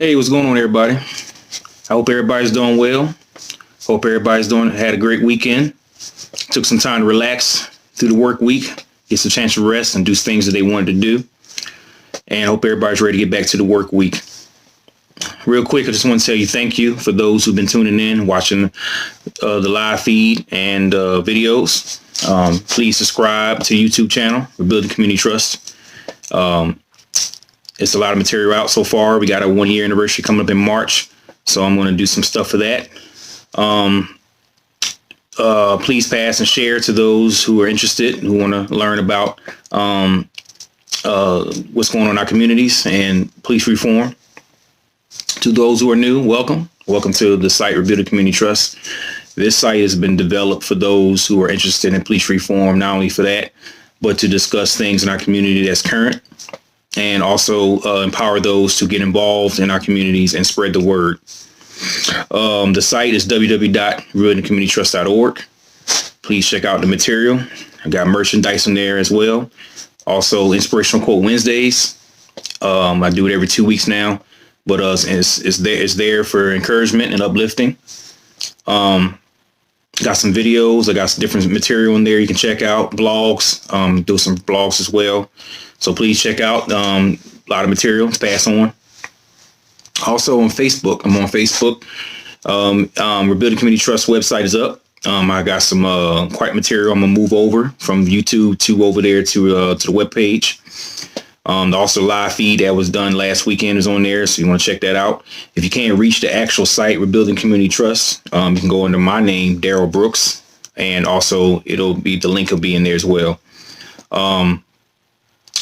Hey, what's going on, everybody? I hope everybody's doing well. Hope everybody's had a great weekend. Took some time to relax through the work week, get some chance to rest and do things that they wanted to do. And hope everybody's ready to get back to the work week. Real quick, I just want to tell you thank you for those who've been tuning in, watching the live feed and videos. Please subscribe to the YouTube channel, Rebuilding Community Trust. It's a lot of material out so far. We got a 1-year anniversary coming up in March, so I'm going to do some stuff for that. Please pass and share to those who are interested, who want to learn about what's going on in our communities and police reform. To those who are new, welcome. Welcome to the site Rebuilding Community Trust. This site has been developed for those who are interested in police reform, not only for that, but to discuss things in our community that's current, and also empower those to get involved in our communities and spread the word. The site is www.rebuildingcommunitytrust.org. Please check out the material. I got merchandise in there as well. Also, Inspirational Quote Wednesdays. I do it every 2 weeks now, but it's there for encouragement and uplifting. Got some videos. I got some different material in there you can check out. Blogs. Do some blogs as well. So please check out a lot of material to pass on. Also on Facebook. I'm on Facebook. Rebuilding Community Trust website is up. I got some quite material. I'm gonna move over from YouTube to over there to the webpage. Also live feed that was done last weekend is on there, so you want to check that out. If you can't reach the actual site, Rebuilding Community Trust, you can go under my name, Daryl Brooks, and also the link will be in there as well.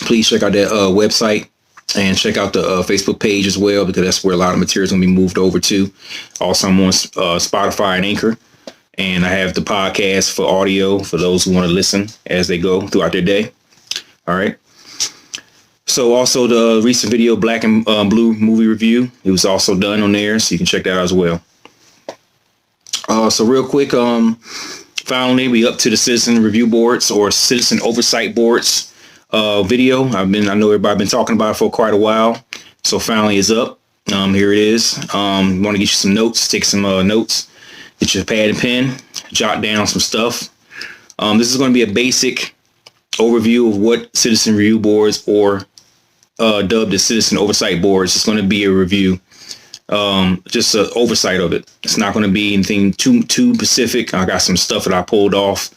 Please check out that website and check out the Facebook page as well, because that's where a lot of material is going to be moved over to. Also, I'm on Spotify and Anchor, and I have the podcast for audio for those who want to listen as they go throughout their day. All right. So also the recent video, Black and Blue movie review, it was also done on there, so you can check that out as well. So real quick, finally, we up to the citizen review boards or citizen oversight boards video. I know everybody been talking about it for quite a while, so finally it's up. Here it is. Want to get you some notes, take some notes, get your pad and pen, jot down some stuff. This is going to be a basic overview of what citizen review boards, or dubbed as citizen oversight boards. It's going to be a review, just an oversight of it. It's not going to be anything too specific. I got some stuff that I pulled off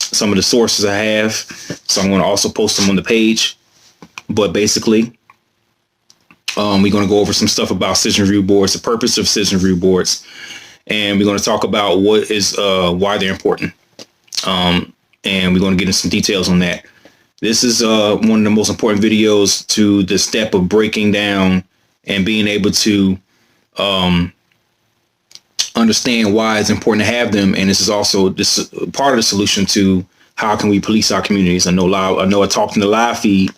some of the sources I have, so I'm going to also post them on the page. But basically, we're going to go over some stuff about citizen review boards, the purpose of citizen review boards, and we're going to talk about why they're important. And we're going to get into some details on that. This is one of the most important videos to the step of breaking down and being able to understand why it's important to have them. And this is also part of the solution to how can we police our communities. I know I talked in the live feed.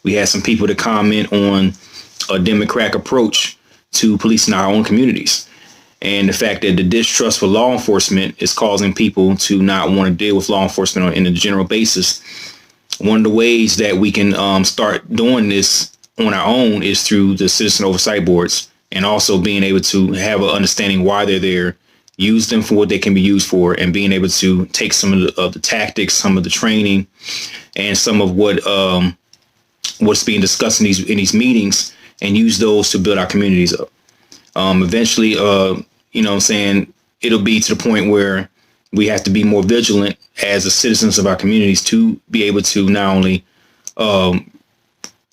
We had some people to comment on a Democratic approach to policing our own communities, and the fact that the distrust for law enforcement is causing people to not want to deal with law enforcement in a general basis. One of the ways that we can start doing this on our own is through the citizen oversight boards, and also being able to have an understanding why they're there, use them for what they can be used for, and being able to take some of the tactics, some of the training, and some of what's being discussed in these meetings, and use those to build our communities up. Eventually, it'll be to the point where we have to be more vigilant as the citizens of our communities to be able to not only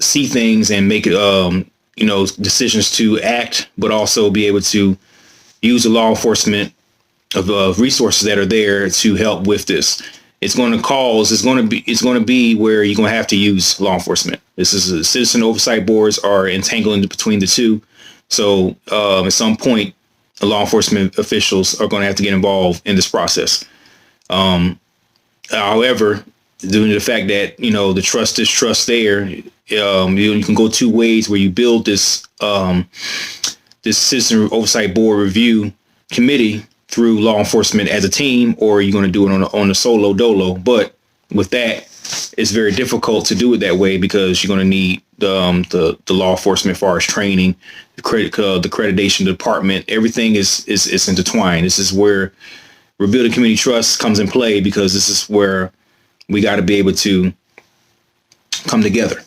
see things and make decisions to act, but also be able to use the law enforcement of resources that are there to help with this. It's going to be where you're going to have to use law enforcement. This is citizen oversight boards are entangling between the two. So at some point, the law enforcement officials are going to have to get involved in this process. However, due to the fact that, the distrust there, you can go two ways where you build this citizen oversight board review committee through law enforcement as a team, or you're going to do it on a solo dolo. But with that, it's very difficult to do it that way, because you're going to need the law enforcement as far as training, the accreditation department. Everything is intertwined. This is where rebuilding community trust comes in play, because this is where we got to be able to come together.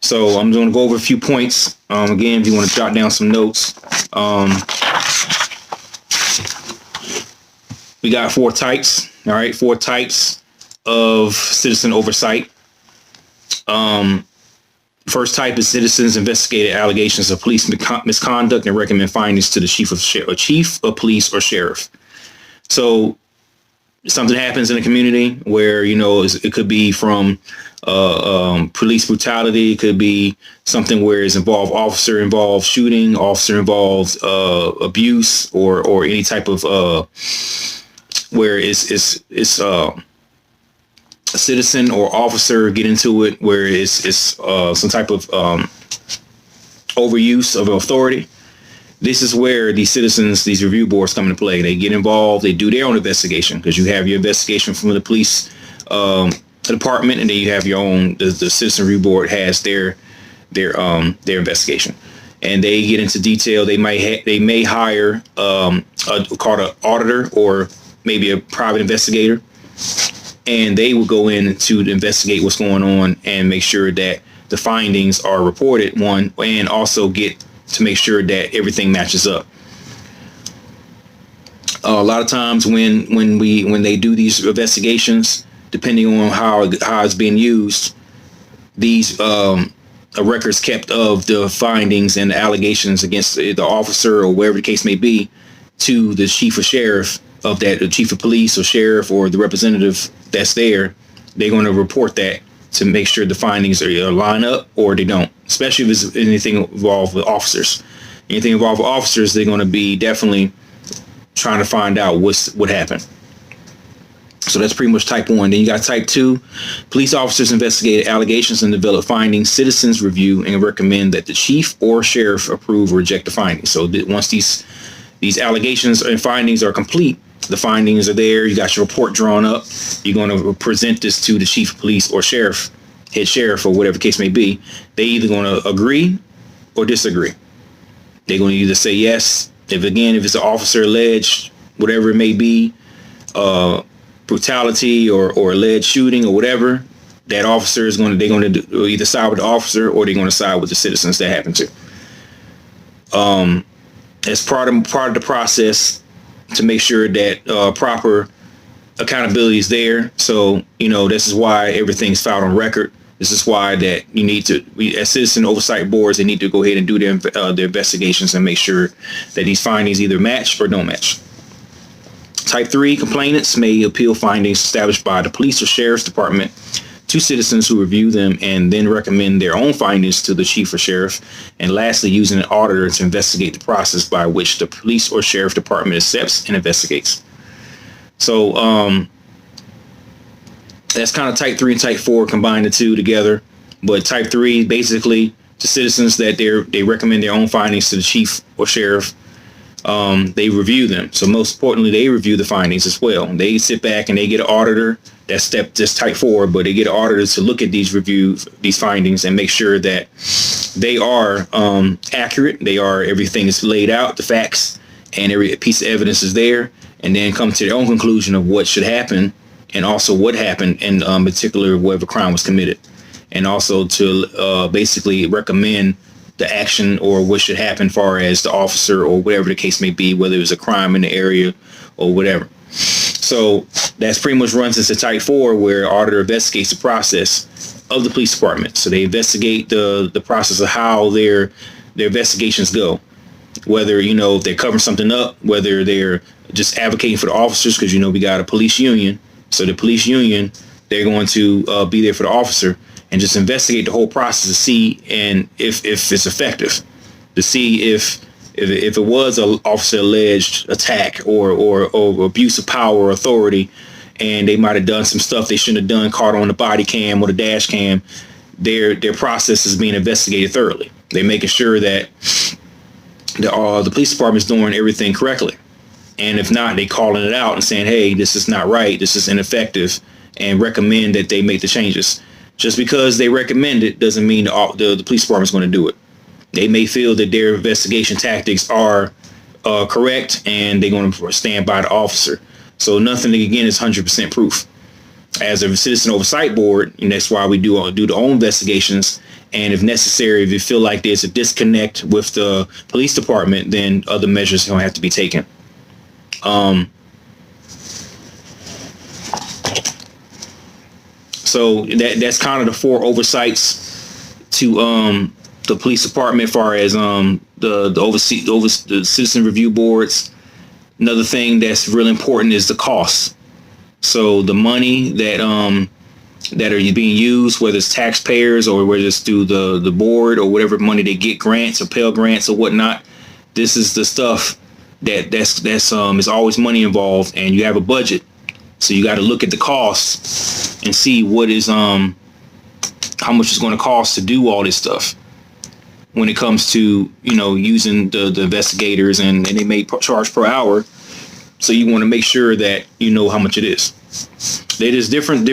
So I'm going to go over a few points. Again, if you want to jot down some notes, we got 4 types. All right, 4 types of citizen oversight. First type is citizens investigate allegations of police misconduct and recommend findings to the chief of police or sheriff. So something happens in a community where, it could be from police brutality. It could be something where it's officer involved shooting, officer involved abuse, or any type of where it's a citizen or officer get into it, where it's some type of overuse of authority. This is where these review boards come into play. They get involved. They do their own investigation, because you have your investigation from the police department, and then you have your own. The citizen review board has their investigation, and they get into detail. They may hire called an auditor, or maybe a private investigator, and they will go in to investigate what's going on and make sure that the findings are reported, and also get to make sure that everything matches up. A lot of times when they do these investigations, depending on how it's being used, these records kept of the findings and the allegations against the officer, or wherever the case may be, to the chief of sheriff of that, the chief of police or sheriff, or the representative that's there. They're going to report that to make sure the findings are line up, or they don't, especially if it's anything involved with officers. Anything involved with officers, they're going to be definitely trying to find out what happened. So that's pretty much type 1. Then you got type 2. Police officers investigate allegations and develop findings. Citizens review and recommend that the chief or sheriff approve or reject the findings. So once these allegations and findings are complete, the findings are there, you got your report drawn up, you're going to present this to the chief of police or sheriff, head sheriff, or whatever the case may be. They either going to agree or disagree. They're going to either say yes, if it's an officer alleged, whatever it may be, brutality or alleged shooting or whatever, that officer is they're going to either side with the officer, or they're going to side with the citizens that happen to. As part of the process, to make sure that proper accountability is there. So, this is why everything's filed on record. This is why that you need to, as citizen oversight boards, they need to go ahead and do their investigations and make sure that these findings either match or don't match. Type 3, complainants may appeal findings established by the police or sheriff's department to citizens who review them and then recommend their own findings to the chief or sheriff. And lastly, using an auditor to investigate the process by which the police or sheriff department accepts and investigates. So that's kind of type 3 and type 4, combine the two together. But type 3, basically, to citizens that they recommend their own findings to the chief or sheriff. They review them. So most importantly, they review the findings as well. They sit back and they get an auditor. That's type 4, but they get an auditor to look at these findings and make sure that they are accurate. Everything is laid out, the facts, and every piece of evidence is there, and then come to their own conclusion of what should happen, and also what happened in particular whether crime was committed, and also to basically recommend the action or what should happen far as the officer or whatever the case may be, whether it was a crime in the area or whatever. So that's pretty much runs into type 4, where auditor investigates the process of the police department. So they investigate the process of how their investigations go, whether, if they're covering something up, whether they're just advocating for the officers, because, we got a police union. So the police union, they're going to be there for the officer and just investigate the whole process to see and if it's effective, to see if it was an officer alleged attack or abuse of power or authority, and they might have done some stuff they shouldn't have done, caught on the body cam or the dash cam. Their process is being investigated thoroughly. They're making sure that the police department is doing everything correctly, and if not, they calling it out and saying, hey, this is not right, this is ineffective, and recommend that they make the changes. Just because they recommend it doesn't mean the police department is going to do it. They may feel that their investigation tactics are correct, and they're going to stand by the officer. So nothing, again, is 100% proof. As a citizen oversight board, and that's why we do the own investigations. And if necessary, if you feel like there's a disconnect with the police department, then other measures don't have to be taken. So that's kind of the 4 oversights to the police department, as far as the citizen review boards. Another thing that's really important is the costs. So the money that are being used, whether it's taxpayers or whether it's through the board or whatever money they get, grants or Pell grants or whatnot, this is the stuff that's is always money involved, and you have a budget. So you got to look at the costs and see what is how much it's going to cost to do all this stuff when it comes to, using the investigators, and they may charge per hour. So you want to make sure that you know how much it is. There's different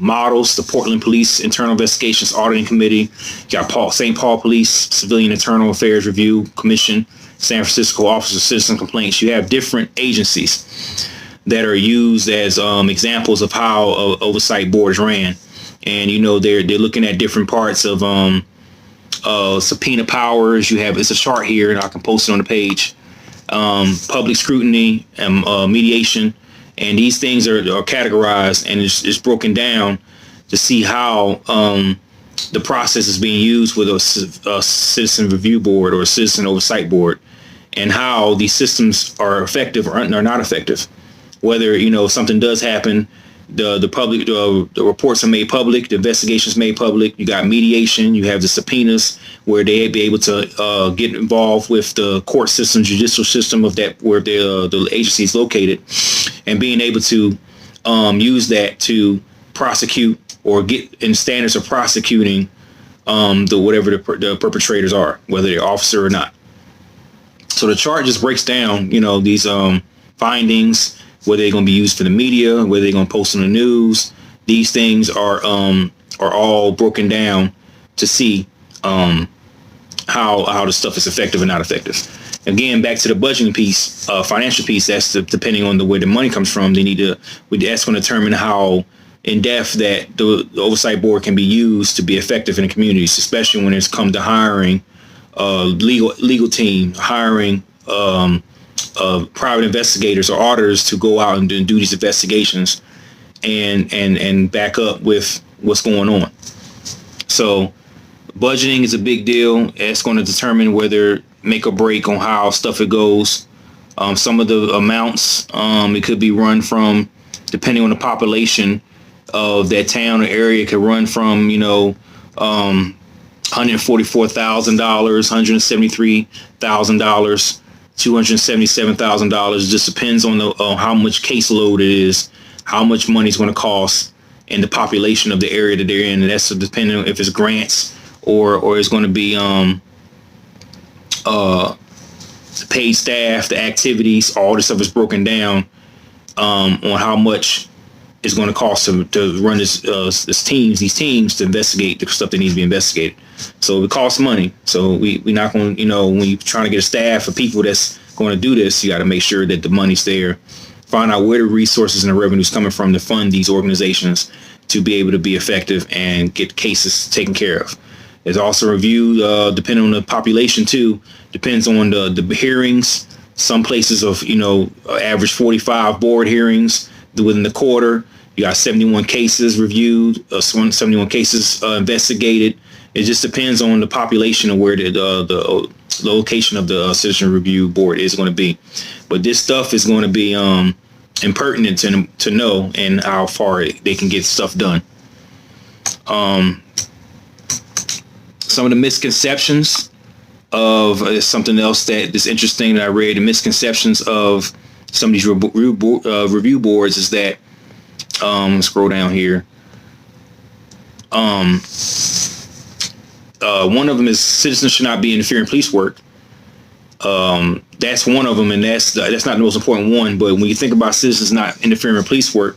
models. The Portland Police Internal Investigations Auditing Committee, you got St. Paul Police Civilian Internal Affairs Review Commission, San Francisco Office of Citizen Complaints. You have different agencies that are used as examples of how oversight boards ran, and they're looking at different parts of subpoena powers. It's a chart here, and I can post it on the page. Public scrutiny and mediation, and these things are categorized, and it's broken down to see how the process is being used with a citizen review board or a citizen oversight board, and how these systems are effective or are not effective. Whether if something does happen, the public the reports are made public, the investigations made public. You got mediation, you have the subpoenas where they be able to get involved with the court system, judicial system of that where the agency is located, and being able to use that to prosecute or get in standards of prosecuting whatever the perpetrators are, whether they're officer or not. So the chart just breaks down these findings, whether they're going to be used for the media, whether they're going to post on the news. These things are all broken down to see how the stuff is effective and not effective. Again, back to the budgeting piece, financial piece. That's depending on where the money comes from. That's going to determine how in depth that the oversight board can be used to be effective in the communities, especially when it's come to hiring legal team, hiring private investigators or auditors to go out and do these investigations and back up with what's going on. So budgeting is a big deal. It's going to determine whether make or break on how stuff it goes. Some of the amounts it could be run from, depending on the population of that town or area, could run from $144,000, $173,000, $277,000. It just depends on how much caseload it is, how much money it's going to cost, and the population of the area that they're in. And that's depending on if it's grants or it's going to be paid staff, the activities. All this stuff is broken down on how much it's going to cost to run these teams to investigate the stuff that needs to be investigated. So it costs money. So we're not going to, when you're trying to get a staff of people that's going to do this, you got to make sure that the money's there. Find out where the resources and the revenue's coming from to fund these organizations to be able to be effective and get cases taken care of. There's also review, depending on the population too, depends on the hearings. Some places of, average 45 board hearings within the quarter. You got 71 cases reviewed, 71 cases investigated. It just depends on the population of where the location of the citizen review board is going to be. But this stuff is going to be impertinent to know, and how far they can get stuff done. Some of the misconceptions of something else that is interesting that I read. The misconceptions of some of these review boards is that, scroll down here. One of them is citizens should not be interfering in police work. That's one of them, and that's not the most important one. But when you think about citizens not interfering in police work,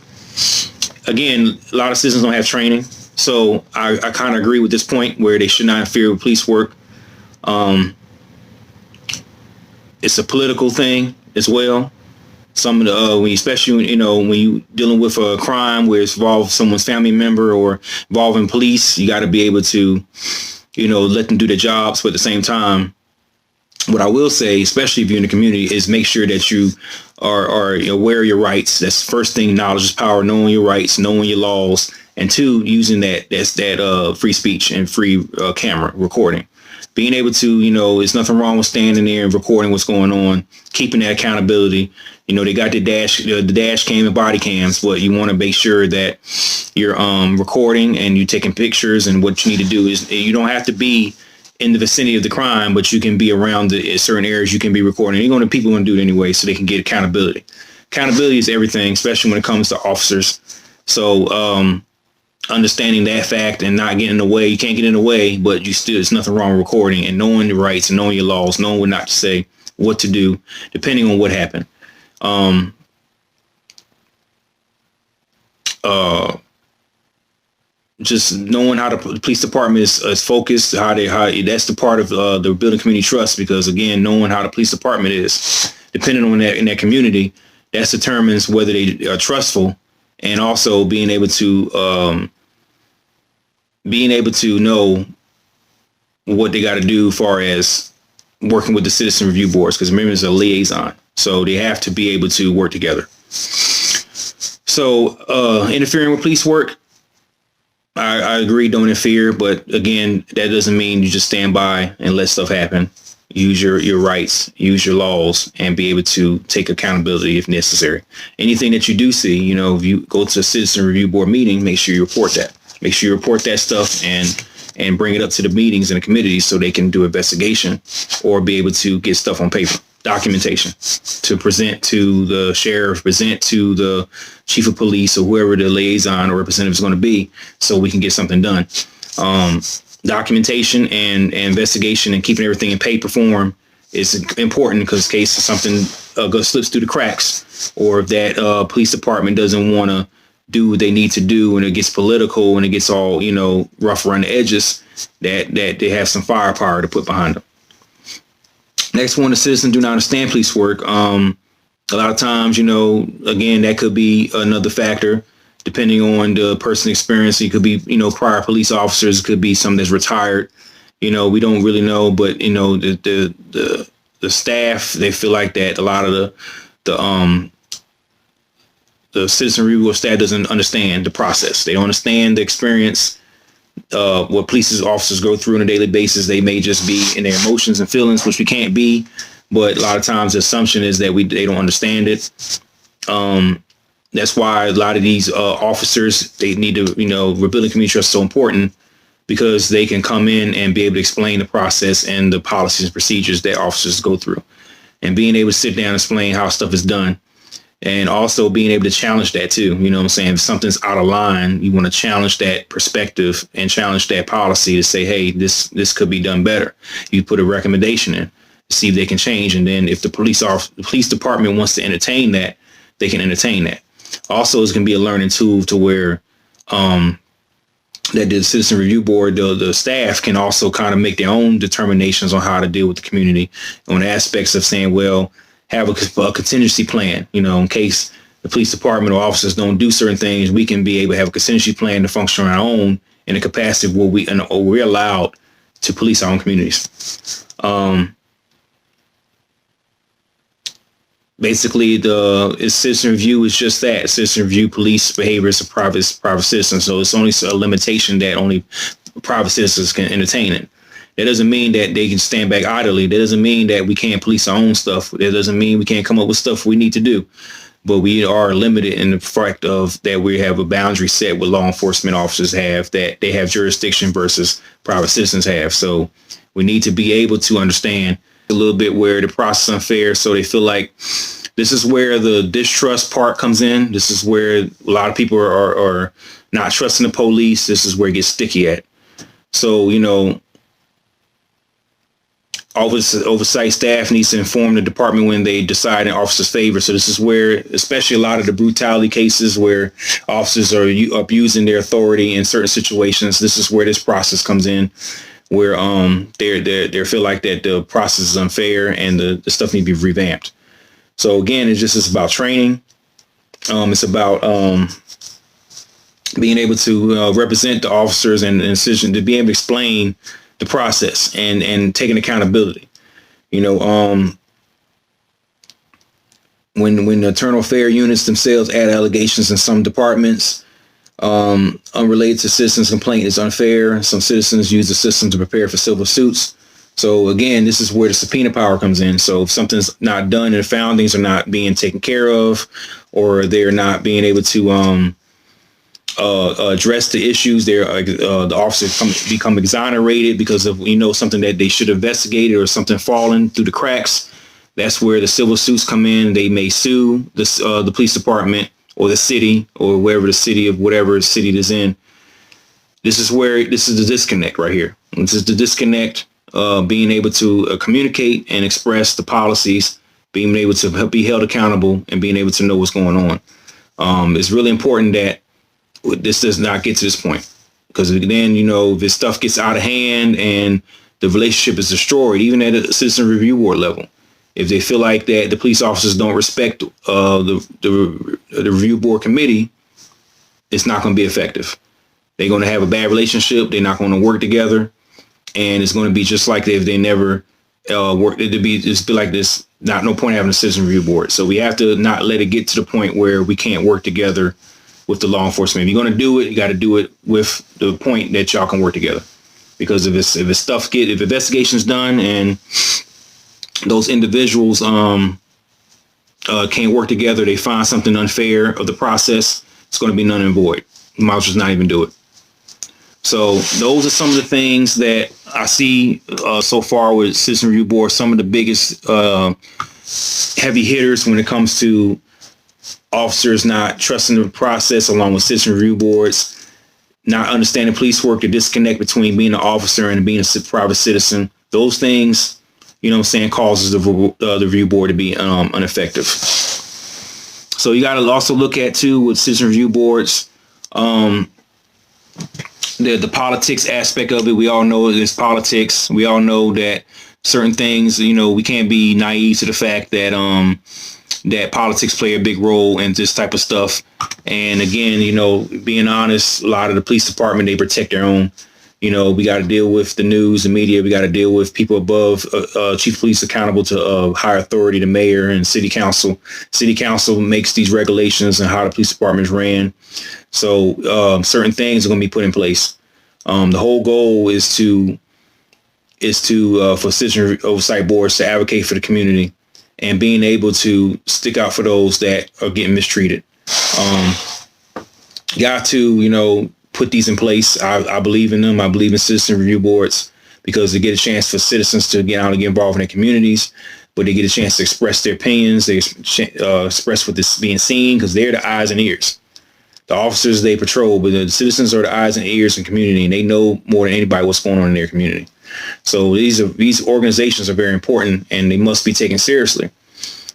again, a lot of citizens don't have training. So I kind of agree with this point where they should not interfere with police work. It's a political thing as well. Some of the, especially, when you dealing with a crime where it's involved someone's family member or involving police, you got to be able to, let them do their jobs. But at the same time, what I will say, especially if you're in the community, is make sure that you are aware of your rights. That's the first thing. Knowledge is power. Knowing your rights, knowing your laws, and two, using that free speech and free camera recording. Being able to, there's nothing wrong with standing there and recording what's going on, keeping that accountability. They got the dash cam and body cams, but you want to make sure that you're recording and you're taking pictures. And what you need to do is you don't have to be in the vicinity of the crime, but you can be around certain areas you can be recording. People want to do it anyway, so they can get accountability. Accountability is everything, especially when it comes to officers. So understanding that fact and not getting in the way. You can't get in the way, but there's nothing wrong with recording and knowing your rights and knowing your laws, knowing what not to say, what to do, depending on what happened. Just knowing how the police department is focused, how that's the part of the building community trust, because again, knowing how the police department is, depending on that in that community, that determines whether they are trustful, and also being able to know what they got to do as far as working with the citizen review boards, because remember, it's a liaison, so they have to be able to work together. So interfering with police work, I agree, don't interfere, but again, that doesn't mean you just stand by and let stuff happen. Use your rights, use your laws, and be able to take accountability if necessary. Anything that you do see, if you go to a citizen review board meeting, make sure you report that. Make sure you report that stuff and bring it up to the meetings and the committees so they can do investigation or be able to get stuff on paper, documentation to present to the sheriff, present to the chief of police or whoever the liaison or representative is going to be, so we can get something done. Documentation and investigation and keeping everything in paper form is important, because in case something slips through the cracks, or if that police department doesn't want to do what they need to do and it gets political and it gets all, rough around the edges, that they have some firepower to put behind them. Next one, the citizens do not understand police work. A lot of times, again, that could be another factor. Depending on the person's experience, it could be, prior police officers, it could be some that's retired. We don't really know, but the staff, they feel like that a lot of the citizen review staff doesn't understand the process. They don't understand the experience, what police officers go through on a daily basis. They may just be in their emotions and feelings, which we can't be, but a lot of times the assumption is that they don't understand it. That's why a lot of these officers, they need to, rebuilding community trust is so important, because they can come in and be able to explain the process and the policies and procedures that officers go through, and being able to sit down and explain how stuff is done, and also being able to challenge that too. If something's out of line, you want to challenge that perspective and challenge that policy to say, hey, this could be done better. You put a recommendation in, see if they can change. And then if the police department wants to entertain that, they can entertain that. Also, it's going to be a learning tool to where that the citizen review board, the staff can also kind of make their own determinations on how to deal with the community on aspects of saying, well, have a contingency plan, in case the police department or officers don't do certain things. We can be able to have a contingency plan to function on our own in the capacity where we're allowed to police our own communities. Basically, citizen review is just that. Citizen review police behavior is a private citizen. So it's only a limitation that only private citizens can entertain it. That doesn't mean that they can stand back idly. That doesn't mean that we can't police our own stuff. That doesn't mean we can't come up with stuff we need to do. But we are limited in the fact of that we have a boundary set with law enforcement officers have, that they have jurisdiction versus private citizens have. So we need to be able to understand a little bit where the process is unfair, so they feel like this is where the distrust part comes in. This is where a lot of people are not trusting the police. This is where it gets sticky at. So, Oversight staff needs to inform the department when they decide in officers' favor. So this is where, especially a lot of the brutality cases where officers are abusing their authority in certain situations, this is where this process comes in, where they feel like that the process is unfair and the stuff needs to be revamped. So again, it's about training. It's about being able to represent the officers and decision, to be able to explain the process and taking accountability. You know, when the internal affair units themselves add allegations in some departments unrelated to citizens' complaint is unfair. Some citizens use the system to prepare for civil suits. So again, this is where the subpoena power comes in. So if something's not done and the foundings are not being taken care of, or they're not being able to address the issues, the officers become exonerated because of something that they should have investigated or something falling through the cracks. That's where the civil suits come in. They may sue the police department or the city or wherever the city of whatever city it is in. This is the disconnect right here. This is the disconnect. Being able to communicate and express the policies, being able to be held accountable, and being able to know what's going on. It's really important that this does not get to this point, because then, if this stuff gets out of hand and the relationship is destroyed, even at a citizen review board level, if they feel like that the police officers don't respect the review board committee, it's not going to be effective. They're going to have a bad relationship. They're not going to work together. And it's going to be just like if they never worked. It'd be like this. No point having a citizen review board. So we have to not let it get to the point where we can't work together with the law enforcement. If you're going to do it, you got to do it with the point that y'all can work together. Because if investigation's done and those individuals can't work together, they find something unfair of the process, it's going to be none and void. You might as well just not even do it. So those are some of the things that I see so far with Citizen Review Board. Some of the biggest heavy hitters when it comes to officers not trusting the process, along with Citizen Review Boards, not understanding police work, the disconnect between being an officer and being a private citizen. Those things, causes the review board to be ineffective. So you got to also look at, too, with Citizen Review Boards, the politics aspect of it. We all know there's politics. We all know that certain things, we can't be naive to the fact that that politics play a big role in this type of stuff. And again, being honest, a lot of the police department, they protect their own. We got to deal with the news, the media. We got to deal with people above chief of police accountable to higher authority, the mayor and city council. City council makes these regulations and how the police department is ran. So certain things are going to be put in place. The whole goal is for citizen oversight boards to advocate for the community and being able to stick out for those that are getting mistreated. Got to, put these in place. I believe in them. I believe in citizen review boards because they get a chance for citizens to get out and get involved in their communities, but they get a chance to express their opinions. They express what is being seen because they're the eyes and ears. The officers, they patrol, but the citizens are the eyes and ears in community, and they know more than anybody what's going on in their community. So these organizations are very important, and they must be taken seriously.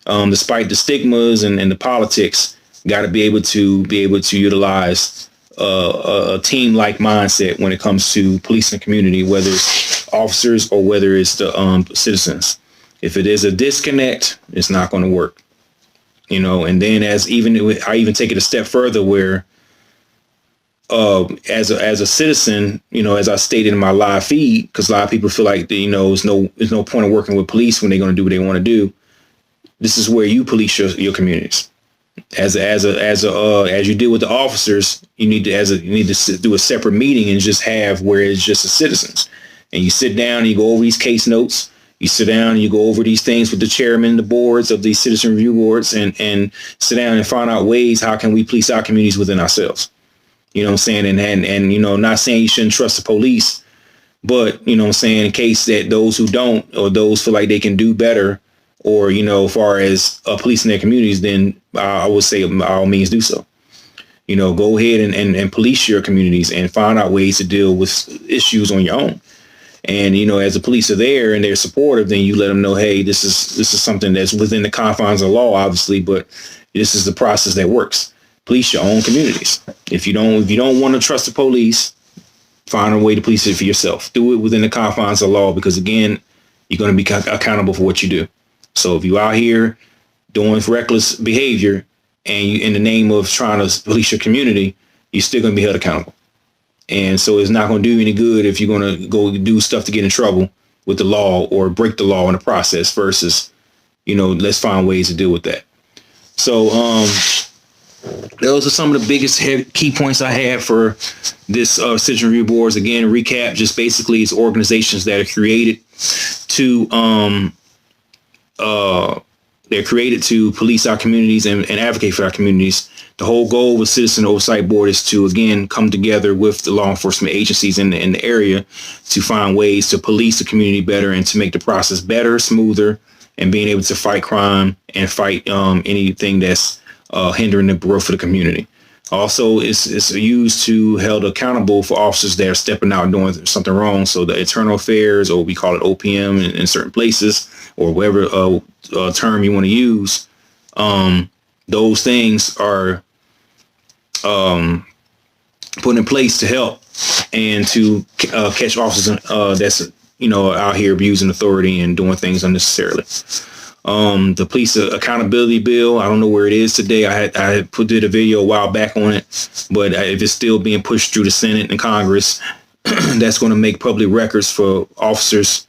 Despite the stigmas and the politics, got to be able to utilize a team-like mindset when it comes to policing the community, whether it's officers or whether it's the citizens. If it is a disconnect, it's not going to work. And then I even take it a step further where as a citizen, as I stated in my live feed, because a lot of people feel like there's no point of working with police when they're going to do what they want to do. This is where you police your communities. As you deal with the officers, you need to do a separate meeting and just have where it's just the citizens, and you sit down and you go over these case notes. You sit down and you go over these things with the chairman, the boards of these citizen review boards, and sit down and find out ways how can we police our communities within ourselves. You know what I'm saying? And not saying you shouldn't trust the police, but in case that those who don't or those feel like they can do better, or as far as policing their communities, then I would say by all means do so. Go ahead and police your communities and find out ways to deal with issues on your own. And, as the police are there and they're supportive, then you let them know, hey, this is something that's within the confines of law, obviously, but this is the process that works. Police your own communities. If you don't want to trust the police, find a way to police it for yourself. Do it within the confines of law, because again, you're going to be accountable for what you do. So if you out here doing reckless behavior and you, in the name of trying to police your community, you're still going to be held accountable. And so it's not going to do any good if you're going to go do stuff to get in trouble with the law or break the law in the process versus, let's find ways to deal with that. So those are some of the biggest key points I have for this citizen review boards. Again, recap, just basically it's organizations that are created to police our communities and advocate for our communities. The whole goal with Citizen Oversight Board is to, again, come together with the law enforcement agencies in the area to find ways to police the community better and to make the process better, smoother, and being able to fight crime and fight anything that's hindering the growth of the community. Also, it's used to held accountable for officers that are stepping out and doing something wrong. So the internal affairs, or we call it OPM in certain places, or whatever term you want to use, those things are put in place to help and to catch officers that's out here abusing authority and doing things unnecessarily. The police accountability bill, I don't know where it is today. I did a video a while back on it, but if it's still being pushed through the Senate and Congress, that's going to make public records for officers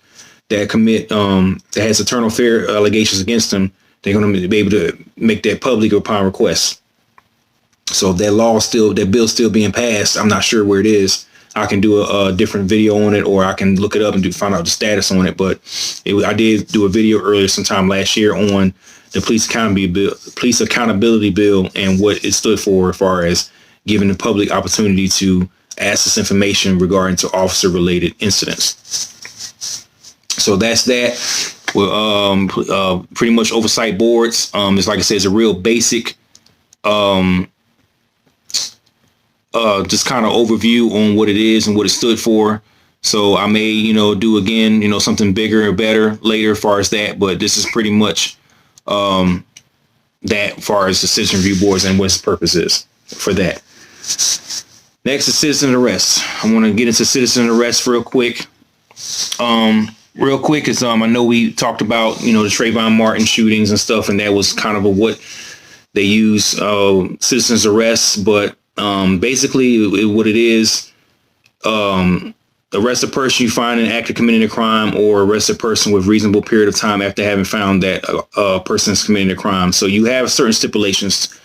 that commit that has internal affair allegations against them. They're going to be able to make that public upon request. So if that bill's still being passed, I'm not sure where it is. I can do a different video on it, or I can look it up and find out the status on it. But I did do a video earlier sometime last year on the police accountability bill and what it stood for as far as giving the public opportunity to access information regarding to officer related incidents. So that's that. Well, pretty much oversight boards. It's like I said, it's a real basic, just kind of overview on what it is and what it stood for. So I may, do again, something bigger or better later as far as that. But this is pretty much that far as the citizen review boards and what its purpose is for that. Next is citizen arrest. I want to get into citizen arrest real quick. Is I know we talked about, the Trayvon Martin shootings and stuff, and that was kind of what they use citizens arrest. But basically what it is, arrest a person you find an actor committing a crime, or arrest a person with reasonable period of time after having found that a person is committing a crime. So you have certain stipulations.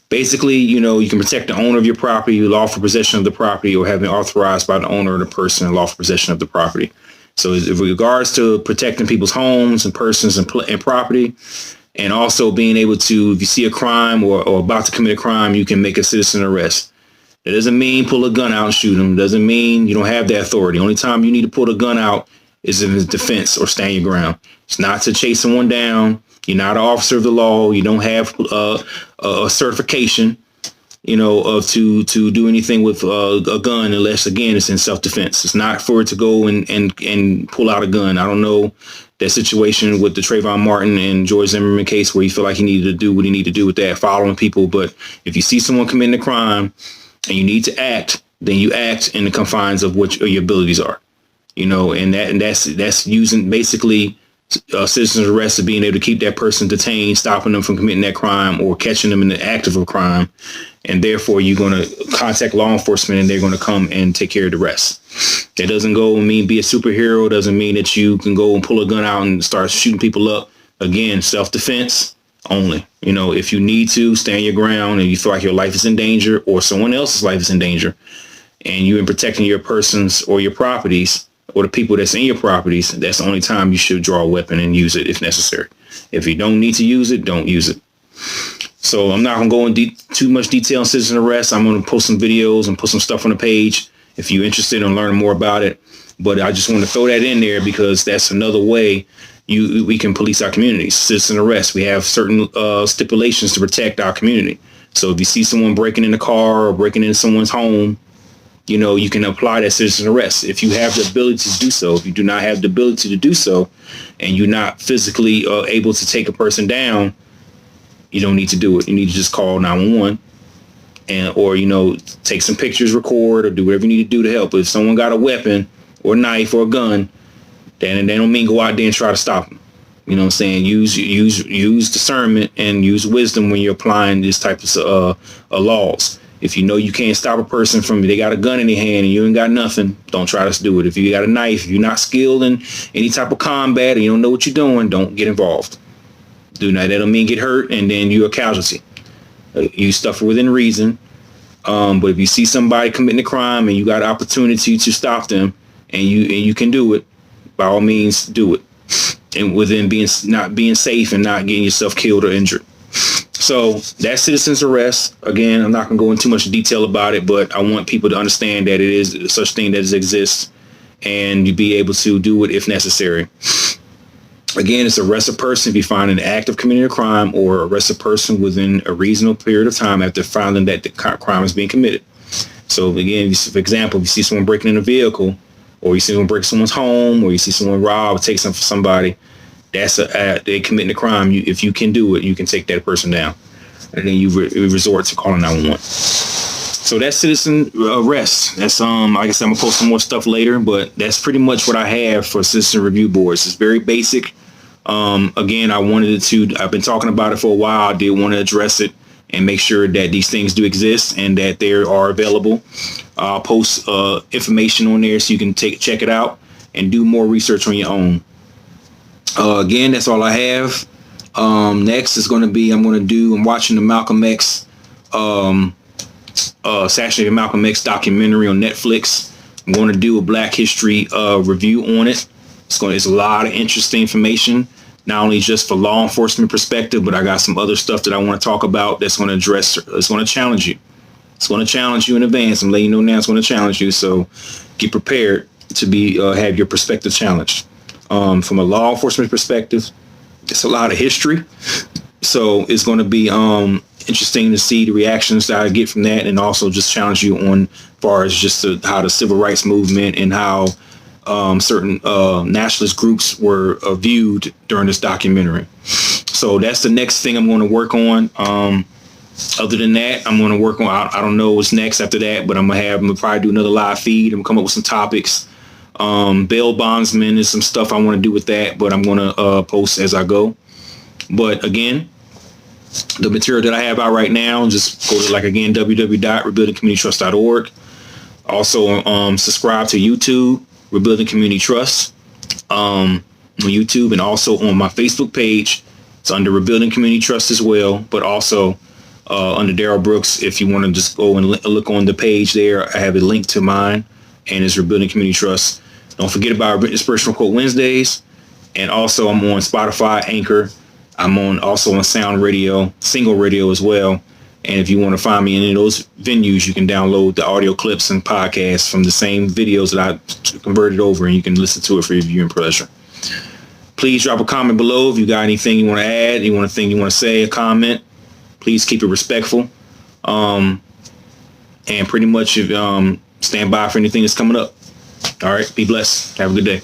Basically, you can protect the owner of your property, lawful possession of the property, or having authorized by the owner of the person in lawful possession of the property. So in regards to protecting people's homes and persons and property, and also being able to, if you see a crime or about to commit a crime, you can make a citizen arrest. That doesn't mean pull a gun out and shoot them. Doesn't mean you don't have that authority. Only time you need to pull the gun out is in defense or stand your ground. It's not to chase someone down. You're not an officer of the law. You don't have a certification, to do anything with a gun unless, again, it's in self-defense. It's not for it to go and pull out a gun. I don't know that situation with the Trayvon Martin and George Zimmerman case where he felt like he needed to do what he needed to do with that, following people. But if you see someone committing a crime and you need to act, then you act in the confines of what your abilities are, and that's using basically citizen's arrest of being able to keep that person detained, stopping them from committing that crime or catching them in the act of a crime. And therefore, you're going to contact law enforcement and they're going to come and take care of the rest. That doesn't mean be a superhero. Doesn't mean that you can go and pull a gun out and start shooting people up. Again, self-defense only. If you need to stand your ground and you feel like your life is in danger or someone else's life is in danger, and you're protecting your persons or your properties or the people that's in your properties, that's the only time you should draw a weapon and use it if necessary. If you don't need to use it, don't use it. So I'm not going to go in too much detail on citizen arrest. I'm going to post some videos and put some stuff on the page if you're interested in learning more about it. But I just want to throw that in there because that's another way we can police our communities. Citizen arrest. We have certain stipulations to protect our community. So if you see someone breaking in a car or breaking into someone's home, you can apply that citizen arrest if you have the ability to do so. If you do not have the ability to do so, and you're not physically able to take a person down, you don't need to do it. You need to just call 911 or take some pictures, record, or do whatever you need to do to help. But if someone got a weapon or a knife or a gun, then they don't mean go out there and try to stop them. You know what I'm saying? Use discernment and use wisdom when you're applying this type of laws. If you know you can't stop a person from they got a gun in their hand and you ain't got nothing, don't try to do it. If you got a knife, if you're not skilled in any type of combat and you don't know what you're doing, don't get involved. Do not. That don't mean get hurt and then you're a casualty. Use stuff within reason. But if you see somebody committing a crime and you got an opportunity to stop them and you can do it, by all means do it. And within not being safe and not getting yourself killed or injured. So that's citizen's arrest. Again, I'm not going to go into too much detail about it, but I want people to understand that it is such thing that exists and you be able to do it if necessary. Again, it's arrest a person if you find an act of committing a crime or arrest a person within a reasonable period of time after finding that the crime is being committed. So again, for example, if you see someone breaking in a vehicle or you see someone break someone's home or you see someone rob or take something from somebody, that's they committing a crime. If you can do it, you can take that person down. And then you resort to calling 911. So that's citizen arrest. That's like I said, I'm gonna post some more stuff later, but that's pretty much what I have for citizen review boards. It's very basic. Again, I've been talking about it for a while. I did want to address it and make sure that these things do exist and that they are available. I'll post information on there so you can check it out and do more research on your own. Again, that's all I have. Next is going to be I'm watching the Malcolm X Assassination of Malcolm X documentary on Netflix. I'm going to do a Black History review on it. It's a lot of interesting information, not only just for law enforcement perspective, but I got some other stuff that I want to talk about that's going to it's going to challenge you. It's going to challenge you in advance. I'm letting you know now it's going to challenge you. So get prepared to have your perspective challenged. From a law enforcement perspective, it's a lot of history. So it's going to be interesting to see the reactions that I get from that, and also just challenge you on far as just how the civil rights movement and how certain nationalist groups were viewed during this documentary. So that's the next thing I'm going to work on. Other than that, I'm going to work on, I don't know what's next after that, but I'm going to probably do another live feed. I'm going to come up with some topics. Bail bondsmen and some stuff I want to do with that, but I'm going to post as I go. But again, the material that I have out right now, just go to www.rebuildingcommunitytrust.org. Also, subscribe to YouTube, Rebuilding Community Trust, on YouTube, and also on my Facebook page. It's under Rebuilding Community Trust as well, but also under Daryl Brooks. If you want to just go and look on the page there, I have a link to mine, and it's Rebuilding Community Trust. Don't forget about Inspirational Quote Wednesdays, and also I'm on Spotify, Anchor. I'm also on Sound Radio, Single Radio as well. And if you want to find me in any of those venues, you can download the audio clips and podcasts from the same videos that I converted over, and you can listen to it for your viewing pleasure. Please drop a comment below if you got anything you want to add, you want to say, a comment. Please keep it respectful. And pretty much stand by for anything that's coming up. All right. Be blessed. Have a good day.